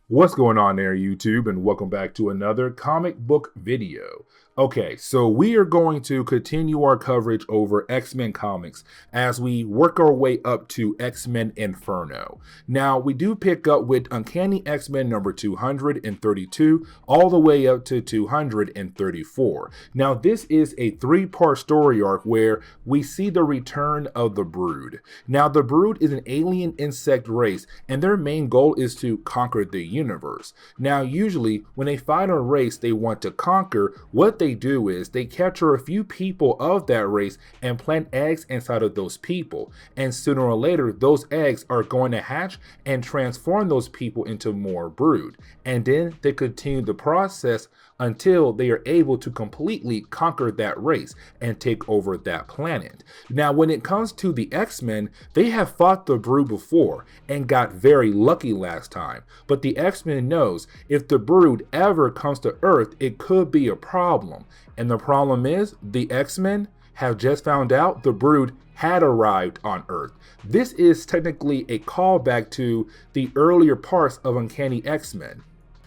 What's going on there, YouTube, and welcome back to another comic book video. Okay, so we are going to continue our coverage over X-Men comics as we work our way up to X-Men Inferno. Now, we do pick up with Uncanny X-Men number 232 all the way up to 234. Now, this is a three-part story arc where we see the return of the Brood. Now, the Brood is an alien insect race, and their main goal is to conquer the universe. Now, usually, when they find a race they want to conquer, what they do is they capture a few people of that race and plant eggs inside of those people. And sooner or later, those eggs are going to hatch and transform those people into more Brood. And then they continue the process until they are able to completely conquer that race and take over that planet. Now, when it comes to the X-Men, they have fought the Brood before and got very lucky last time. But the X-Men knows if the Brood ever comes to Earth, it could be a problem. And the problem is the X-Men have just found out the Brood had arrived on Earth. This is technically a callback to the earlier parts of Uncanny X-Men.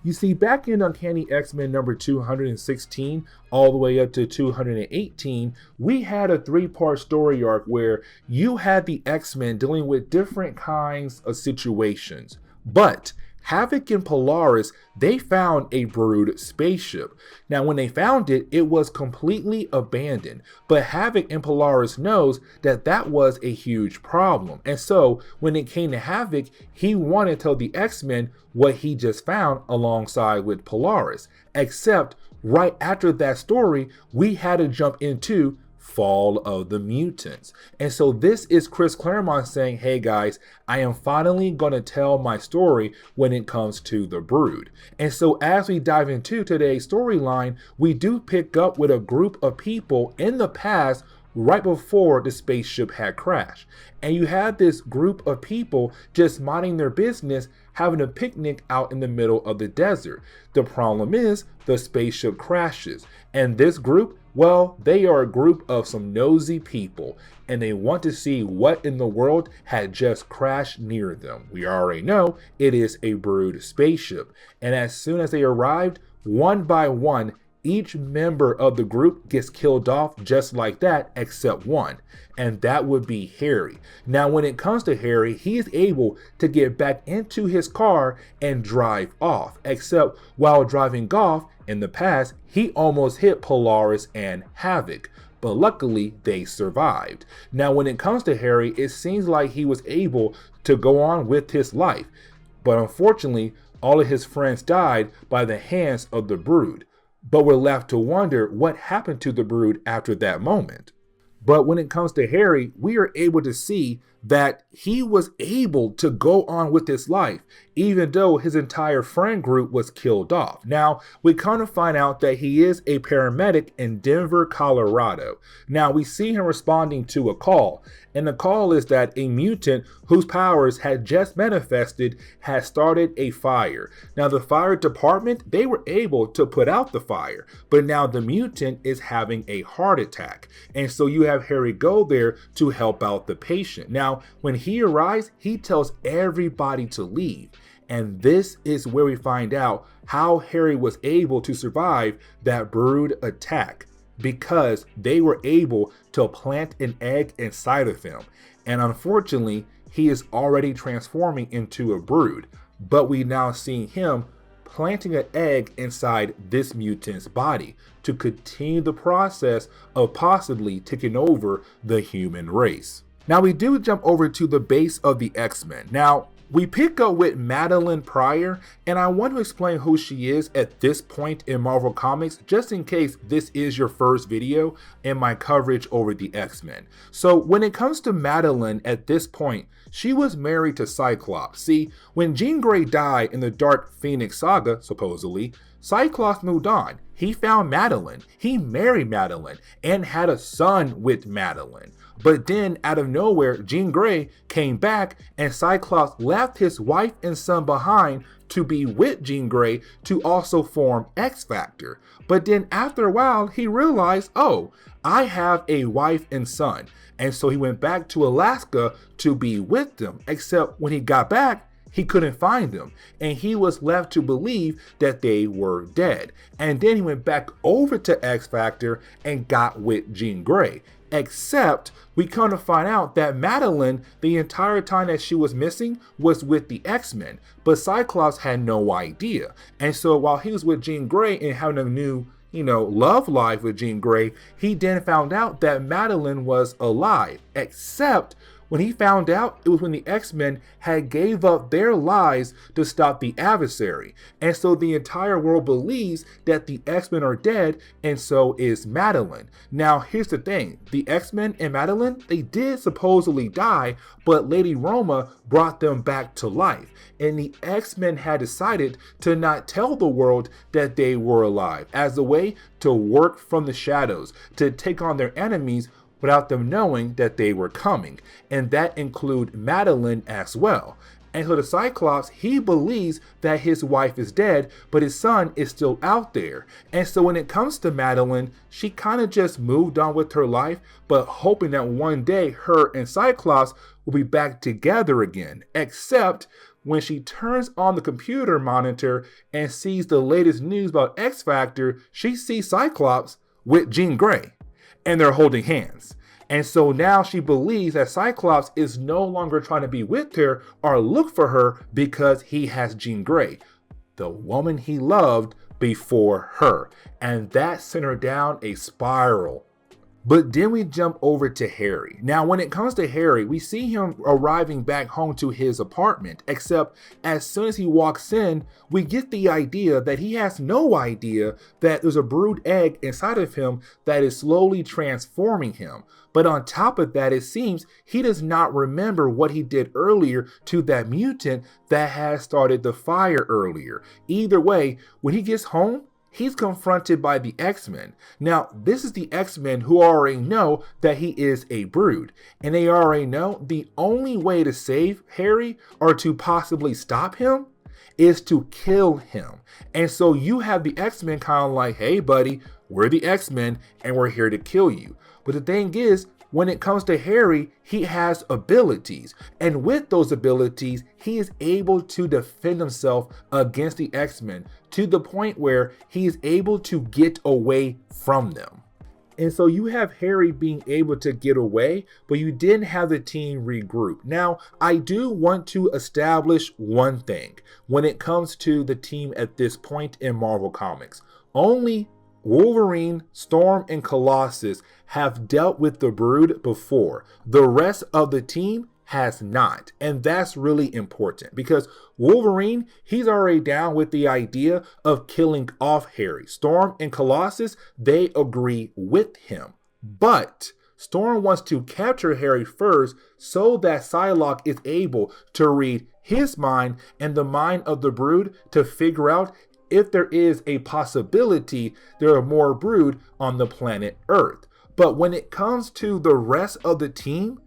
You see, back in Uncanny X-Men number 216 all the way up to 218, we had a three-part story arc where you had the X-Men dealing with different kinds of situations. But Havoc and Polaris, they found a Brood spaceship. Now, when they found it, it was completely abandoned. But Havoc and Polaris knows that that was a huge problem. And so, when it came to Havoc, he wanted to tell the X-Men what he just found alongside with Polaris. Except, right after that story, we had to jump into Fall of the Mutants. And so this is Chris Claremont saying, hey guys, I am finally going to tell my story when it comes to the Brood. And so as we dive into today's storyline, we do pick up with a group of people in the past right before the spaceship had crashed. And you had this group of people just minding their business, having a picnic out in the middle of the desert. The problem is the spaceship crashes. And this group, well, they are a group of some nosy people, and they want to see what in the world had just crashed near them. We already know it is a Brood spaceship. And as soon as they arrived, one by one, each member of the group gets killed off just like that, except one, and that would be Harry. Now, when it comes to Harry, he is able to get back into his car and drive off, except while driving off, in the past, he almost hit Polaris and Havoc, but luckily they survived. Now, when it comes to Harry, it seems like he was able to go on with his life, but unfortunately, all of his friends died by the hands of the Brood. But we're left to wonder what happened to the Brood after that moment. But when it comes to Harry, we are able to see that he was able to go on with his life, even though his entire friend group was killed off. Now, we kind of find out that he is a paramedic in Denver, Colorado. Now, we see him responding to a call, and the call is that a mutant whose powers had just manifested has started a fire. Now, the fire department, they were able to put out the fire, but now the mutant is having a heart attack. And so you have Harry go there to help out the patient. Now, when he arrives, he tells everybody to leave. And this is where we find out how Harry was able to survive that Brood attack, because they were able to plant an egg inside of him. And unfortunately, he is already transforming into a Brood. But we now see him planting an egg inside this mutant's body to continue the process of possibly taking over the human race. Now, we do jump over to the base of the X-Men. Now, we pick up with Madelyne prior, and I want to explain who she is at this point in Marvel Comics, just in case this is your first video in my coverage over the X-Men. So when it comes to Madelyne at this point, she was married to Cyclops. See, when Jean Grey died in the Dark Phoenix saga, supposedly, Cyclops moved on. He found Madelyne, he married Madelyne, and had a son with Madelyne. But then, out of nowhere, Jean Grey came back, and Cyclops left his wife and son behind to be with Jean Grey to also form X-Factor. But then, after a while, he realized, oh, I have a wife and son. And so he went back to Alaska to be with them. Except when he got back, he couldn't find them, and he was left to believe that they were dead. And then he went back over to X Factor and got with Jean Grey. Except we come to find out that Madelyne, the entire time that she was missing, was with the X-Men, but Cyclops had no idea. And so while he was with Jean Grey and having a new love life with Jean Grey, he then found out that Madelyne was alive. Except when he found out, it was when the X-Men had gave up their lives to stop the adversary. And so the entire world believes that the X-Men are dead, and so is Madelyne. Now, here's the thing. The X-Men and Madelyne, they did supposedly die, but Lady Roma brought them back to life. And the X-Men had decided to not tell the world that they were alive, as a way to work from the shadows, to take on their enemies without them knowing that they were coming. And that include Madelyne as well. And so the Cyclops, he believes that his wife is dead, but his son is still out there. And so when it comes to Madelyne, she kind of just moved on with her life, but hoping that one day her and Cyclops will be back together again. Except when she turns on the computer monitor and sees the latest news about X Factor, she sees Cyclops with Jean Grey, and they're holding hands. And so now she believes that Cyclops is no longer trying to be with her or look for her because he has Jean Grey, the woman he loved before her. And that sent her down a spiral. But then we jump over to Harry. Now, when it comes to Harry, we see him arriving back home to his apartment, except as soon as he walks in, we get the idea that he has no idea that there's a brood egg inside of him that is slowly transforming him. But on top of that, it seems he does not remember what he did earlier to that mutant that had started the fire earlier. Either way, when he gets home, he's confronted by the X-Men. Now, this is the X-Men who already know that he is a brood. And they already know the only way to save Harry or to possibly stop him is to kill him. And so you have the X-Men kind of like, hey buddy, we're the X-Men and we're here to kill you. But the thing is, when it comes to Harry, he has abilities. And with those abilities, he is able to defend himself against the X-Men to the point where he is able to get away from them. And so you have Harry being able to get away, but you didn't have the team regroup. Now, I do want to establish one thing when it comes to the team at this point in Marvel Comics. Only Wolverine, Storm, and Colossus have dealt with the Brood before. The rest of the team has not. And that's really important because Wolverine, he's already down with the idea of killing off Harry. Storm and Colossus, they agree with him. But Storm wants to capture Harry first so that Psylocke is able to read his mind and the mind of the Brood to figure out if there is a possibility there are more Brood on the planet Earth. But when it comes to the rest of the team,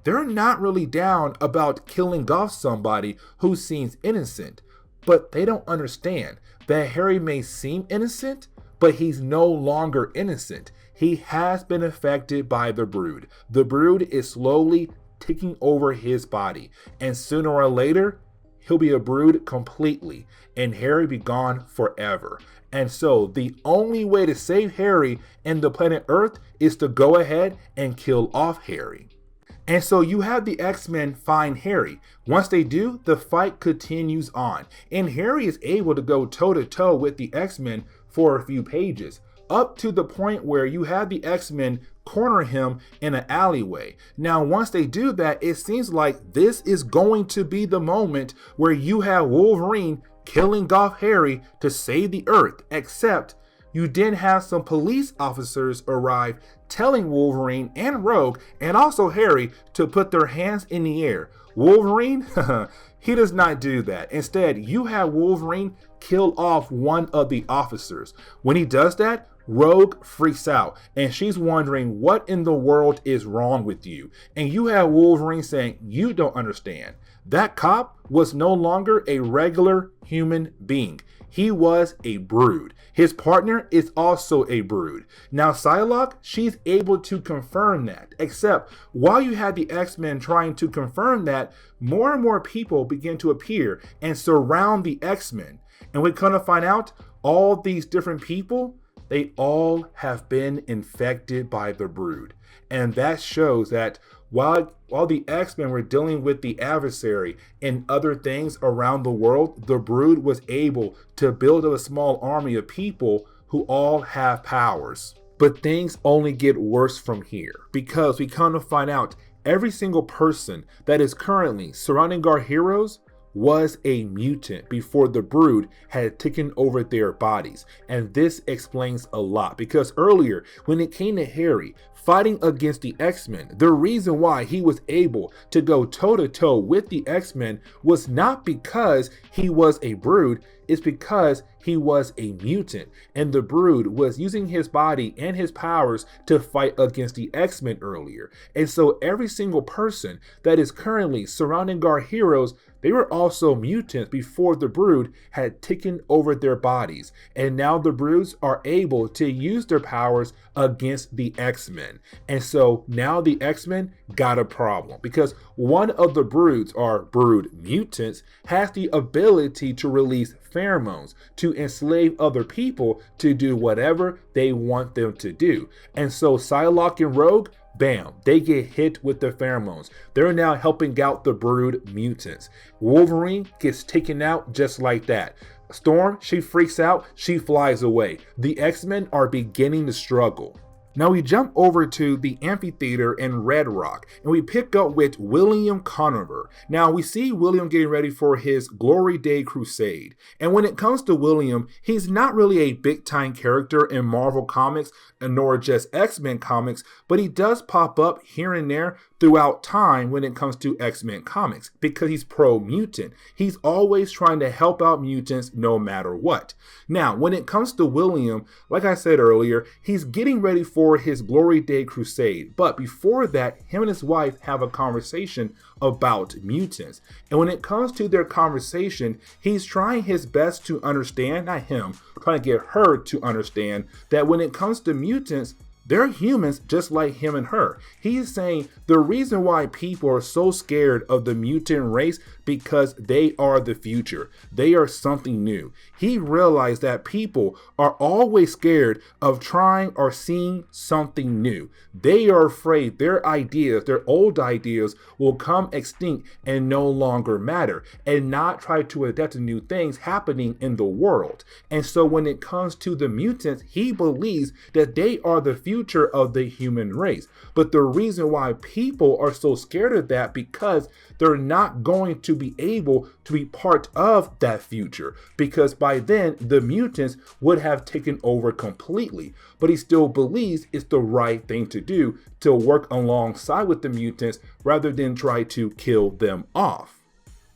they're not really down about killing off somebody who seems innocent. But they don't understand that Harry may seem innocent, but he's no longer innocent. He has been affected by the Brood. The Brood is slowly taking over his body. And sooner or later, he'll be a Brood completely, and Harry be gone forever. And so the only way to save Harry and the planet Earth is to go ahead and kill off Harry. And so you have the X-Men find Harry. Once they do, the fight continues on. And Harry is able to go toe-to-toe with the X-Men for a few pages, up to the point where you have the X-Men corner him in an alleyway. Now, once they do that, it seems like this is going to be the moment where you have Wolverine killing off Harry to save the Earth, except you then have some police officers arrive telling Wolverine and Rogue and also Harry to put their hands in the air. Wolverine, he does not do that. Instead, you have Wolverine kill off one of the officers. When he does that, Rogue freaks out and she's wondering what in the world is wrong with you. And you have Wolverine saying, you don't understand. that cop was no longer a regular human being. He was a brood. His partner is also a brood. Now, Psylocke, she's able to confirm that. Except, while you had the X-Men trying to confirm that, more and more people begin to appear and surround the X-Men. And we kind of find out all these different people, they all have been infected by the brood. And that shows that while the X-Men were dealing with the adversary and other things around the world, the brood was able to build up a small army of people who all have powers. But things only get worse from here, because we come to find out every single person that is currently surrounding our heroes was a mutant before the brood had taken over their bodies. And this explains a lot, because earlier when it came to Harry fighting against the X-Men, the reason why he was able to go toe-to-toe with the X-Men was not because he was a brood, it's because he was a mutant, and the brood was using his body and his powers to fight against the X-Men earlier. And so every single person that is currently surrounding our heroes, they were also mutants before the brood had taken over their bodies. And now the broods are able to use their powers against the X-Men. And so now the X-Men got a problem, because one of the broods, or brood mutants, has the ability to release pheromones to enslave other people to do whatever they want them to do. And so Psylocke and Rogue, bam, they get hit with the pheromones. They're now helping out the brood mutants. Wolverine gets taken out just like that. Storm, she freaks out, she flies away. The X-Men are beginning to struggle. Now we jump over to the amphitheater in Red Rock, and we pick up with William Conover. Now we see William getting ready for his Glory Day Crusade. And when it comes to William, he's not really a big time character in Marvel Comics, nor just X-Men comics, but he does pop up here and there throughout time when it comes to X-Men comics, because he's pro-mutant. He's always trying to help out mutants no matter what. Now, when it comes to William, like I said earlier, he's getting ready for his Glory Day Crusade. But before that, him and his wife have a conversation about mutants. And when it comes to their conversation, he's trying his best to understand, not him, trying to get her to understand that when it comes to mutants, they're humans just like him and her. He's saying the reason why people are so scared of the mutant race because they are the future. They are something new. He realized that people are always scared of trying or seeing something new. They are afraid their ideas, their old ideas, will come extinct and no longer matter, and not try to adapt to new things happening in the world. And so when it comes to the mutants, he believes that they are the future of the human race. But the reason why people are so scared of that, because they're not going to be able to be part of that future, because by then the mutants would have taken over completely. But he still believes it's the right thing to do, to work alongside with the mutants rather than try to kill them off.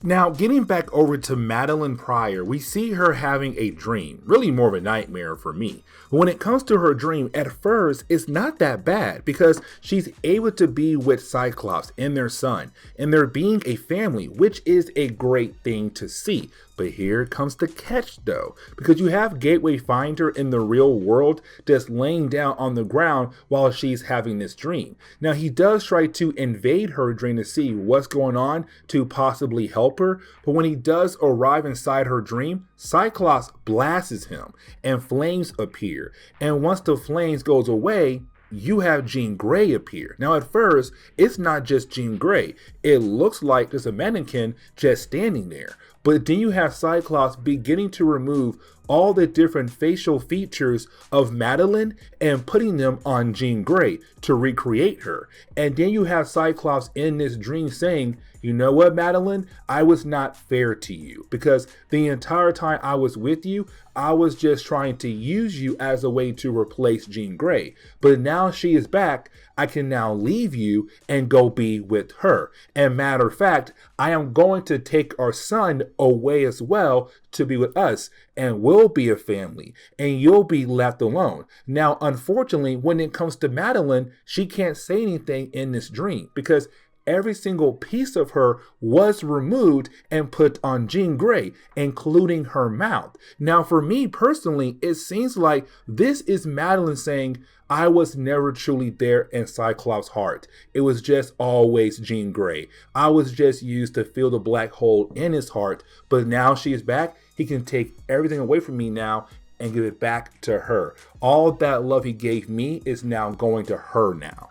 Now, getting back over to Madelyne Pryor, we see her having a dream, really more of a nightmare for me. When it comes to her dream, at first, it's not that bad, because she's able to be with Cyclops and their son, and they're being a family, which is a great thing to see. But here comes the catch though, because you have Gateway Finder in the real world just laying down on the ground while she's having this dream. Now he does try to invade her dream to see what's going on to possibly help her, but when he does arrive inside her dream, Cyclops blasts him and flames appear. And once the flames goes away, you have Jean Grey appear. Now at first, it's not just Jean Grey. It looks like there's a mannequin just standing there. But then you have Cyclops beginning to remove all the different facial features of Madelyne and putting them on Jean Grey to recreate her. And then you have Cyclops in this dream saying, you know what, Madelyne, I was not fair to you, because the entire time I was with you, I was just trying to use you as a way to replace Jean Grey. But now she is back, I can now leave you and go be with her. And matter of fact, I am going to take our son away as well to be with us, and we'll be a family, and you'll be left alone. Now, unfortunately, when it comes to Madelyne, she can't say anything in this dream, because every single piece of her was removed and put on Jean Grey, including her mouth. Now, for me personally, it seems like this is Madelyne saying, I was never truly there in Cyclops' heart. It was just always Jean Grey. I was just used to fill the black hole in his heart, but now she is back. He can take everything away from me now and give it back to her. All that love he gave me is now going to her now.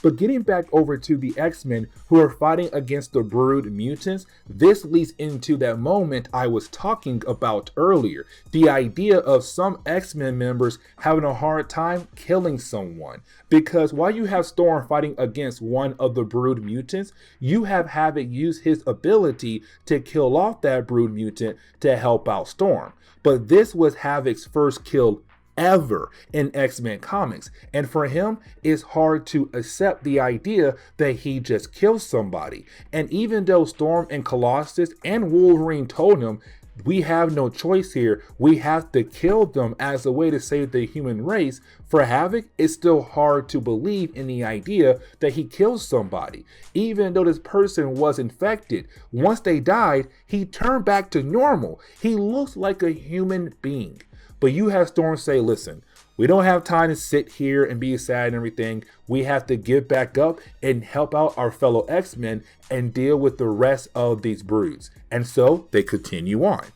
But getting back over to the X-Men who are fighting against the Brood mutants, this leads into that moment I was talking about earlier. The idea of some X-Men members having a hard time killing someone. Because while you have Storm fighting against one of the Brood mutants, you have Havoc use his ability to kill off that Brood mutant to help out Storm. But this was Havoc's first kill ever in X-Men comics, and for him it's hard to accept the idea that he just killed somebody. And even though Storm and Colossus and Wolverine told him, we have no choice here, we have to kill them as a way to save the human race, for Havoc it's still hard to believe in the idea that he killed somebody. Even though this person was infected, once they died, he turned back to normal. He looks like a human being. But you have Storm say, listen, we don't have time to sit here and be sad and everything. We have to get back up and help out our fellow X-Men and deal with the rest of these broods. And so they continue on.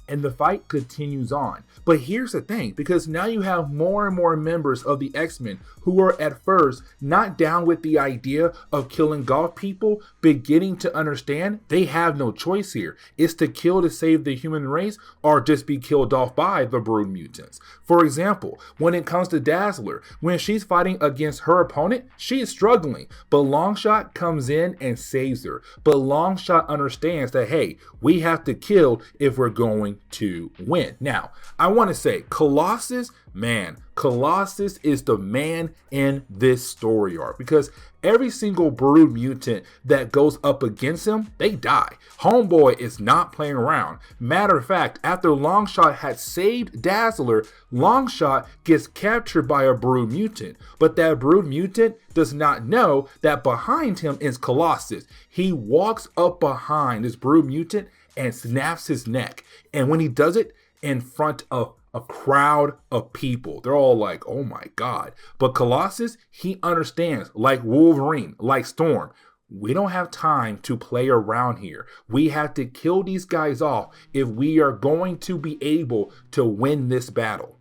And the fight continues on. But here's the thing, because now you have more and more members of the X-Men who are at first not down with the idea of killing golf people, beginning to understand they have no choice here. It's to kill to save the human race or just be killed off by the Brood mutants. For example, when it comes to Dazzler, when she's fighting against her opponent, she is struggling, but Longshot comes in and saves her. But Longshot understands that, hey, we have to kill if we're going to win. Now, I want to say Colossus, man, Colossus is the man in this story arc, because every single Brood mutant that goes up against him, they die. Homeboy is not playing around. Matter of fact, after Longshot had saved Dazzler, Longshot gets captured by a Brood mutant, but that Brood mutant does not know that behind him is Colossus. He walks up behind this Brood mutant and snaps his neck, and when he does it in front of a crowd of people, they're all like, oh my God. But Colossus, he understands, like Wolverine, like Storm, we don't have time to play around here. We have to kill these guys off if we are going to be able to win this battle.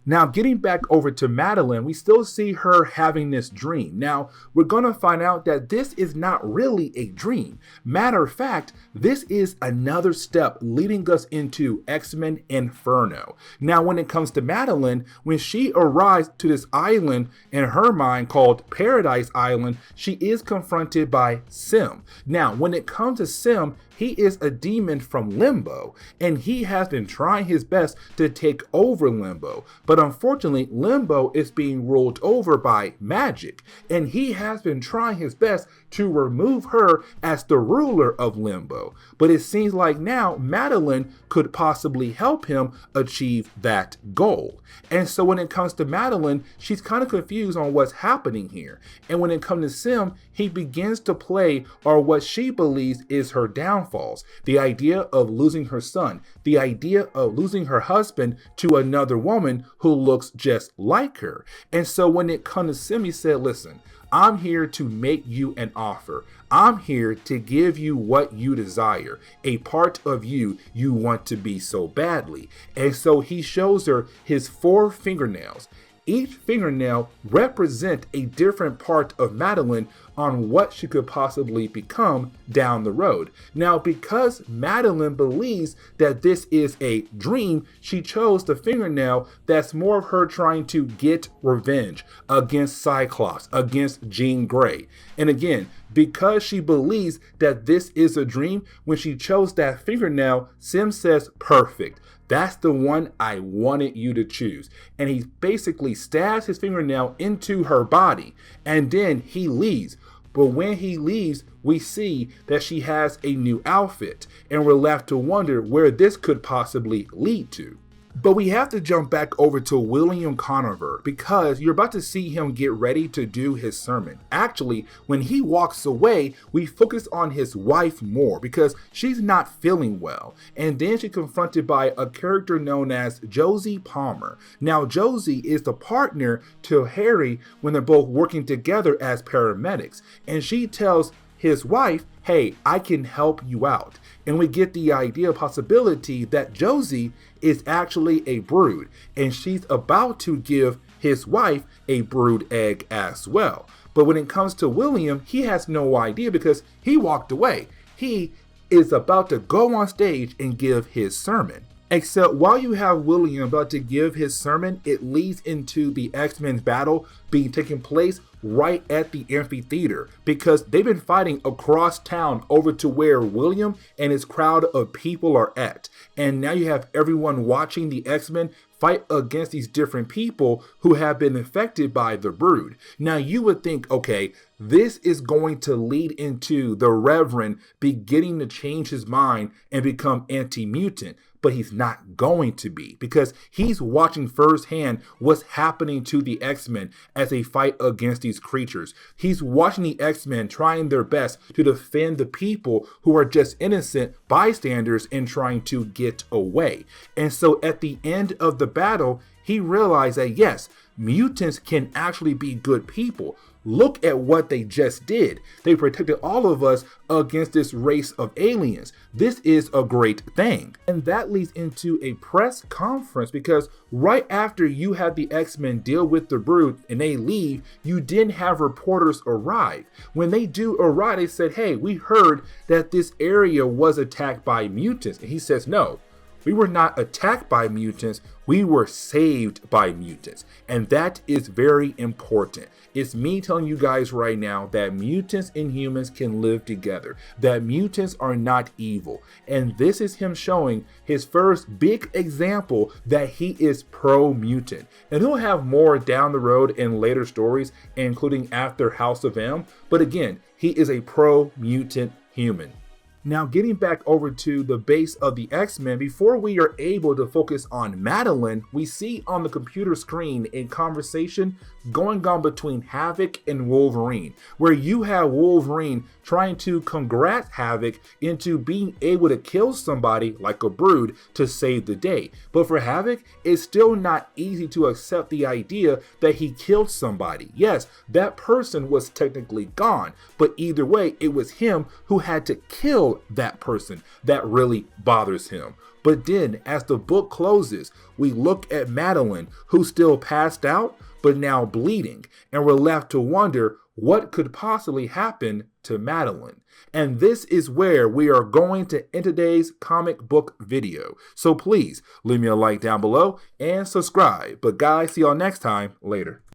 Now, getting back over to Madelyne, we still see her having this dream. Now, we're going to find out that this is not really a dream. Matter of fact, this is another step leading us into X-Men Inferno. Now, when it comes to Madelyne, when she arrives to this island in her mind called Paradise Island, she is confronted by Sim. Now, when it comes to Sim, he is a demon from Limbo, and he has been trying his best to take over Limbo. But unfortunately, Limbo is being ruled over by magic, and he has been trying his best to remove her as the ruler of Limbo. But it seems like now Madelyne could possibly help him achieve that goal. And so when it comes to Madelyne, she's kind of confused on what's happening here. And when it comes to Sim, he begins to play or what she believes is her downfalls. The idea of losing her son, the idea of losing her husband to another woman who looks just like her. And so when it comes to Sim, he said, listen, I'm here to make you an offer. I'm here to give you what you desire, a part of you want to be so badly. And so he shows her his 4 fingernails. Each fingernail represent a different part of Madelyne on what she could possibly become down the road. Now, because Madelyne believes that this is a dream, she chose the fingernail that's more of her trying to get revenge against Cyclops, against Jean Grey. And again, because she believes that this is a dream, when she chose that fingernail, Sim says, perfect. That's the one I wanted you to choose. And he basically stabs his fingernail into her body, and then he leaves. But when he leaves, we see that she has a new outfit, and we're left to wonder where this could possibly lead to. But we have to jump back over to William Conover because you're about to see him get ready to do his sermon. Actually, when he walks away, we focus on his wife more because she's not feeling well. And then she's confronted by a character known as Josie Palmer. Now, Josie is the partner to Harry when they're both working together as paramedics. And she tells his wife, hey, I can help you out. And we get the idea, possibility that Josie is actually a brood and she's about to give his wife a brood egg as well. But when it comes to William, he has no idea because he walked away. He is about to go on stage and give his sermon. Except while you have William about to give his sermon, it leads into the X-Men battle being taking place right at the amphitheater because they've been fighting across town over to where William and his crowd of people are at. And now you have everyone watching the X-Men fight against these different people who have been infected by the brood. Now you would think, okay, this is going to lead into the Reverend beginning to change his mind and become anti-mutant. But he's not going to be because he's watching firsthand what's happening to the X-Men as they fight against these creatures. He's watching the X-Men trying their best to defend the people who are just innocent bystanders and trying to get away. And so at the end of the battle, he realized that yes, mutants can actually be good people. Look at what they just did. They protected all of us against this race of aliens. This is a great thing. And that leads into a press conference because right after you had the X-Men deal with the brood and they leave, you didn't have reporters arrive. When they do arrive, they said, hey, we heard that this area was attacked by mutants. And he says, no. We were not attacked by mutants, we were saved by mutants. And that is very important. It's me telling you guys right now that mutants and humans can live together, that mutants are not evil. And this is him showing his first big example that he is pro-mutant. And he'll have more down the road in later stories, including after House of M. But again, he is a pro-mutant human. Now, getting back over to the base of the X-Men, before we are able to focus on Madelyne, we see on the computer screen a conversation going on between Havoc and Wolverine, where you have Wolverine trying to congrat Havoc into being able to kill somebody like a brood to save the day. But for Havoc, it's still not easy to accept the idea that he killed somebody. Yes, that person was technically gone, but either way, it was him who had to kill that person that really bothers him. But then as the book closes, we look at Madelyne, who's still passed out but now bleeding, and we're left to wonder what could possibly happen to Madelyne. And this is where we are going to end today's comic book video. So please leave me a like down below and subscribe. But guys, see y'all next time. Later.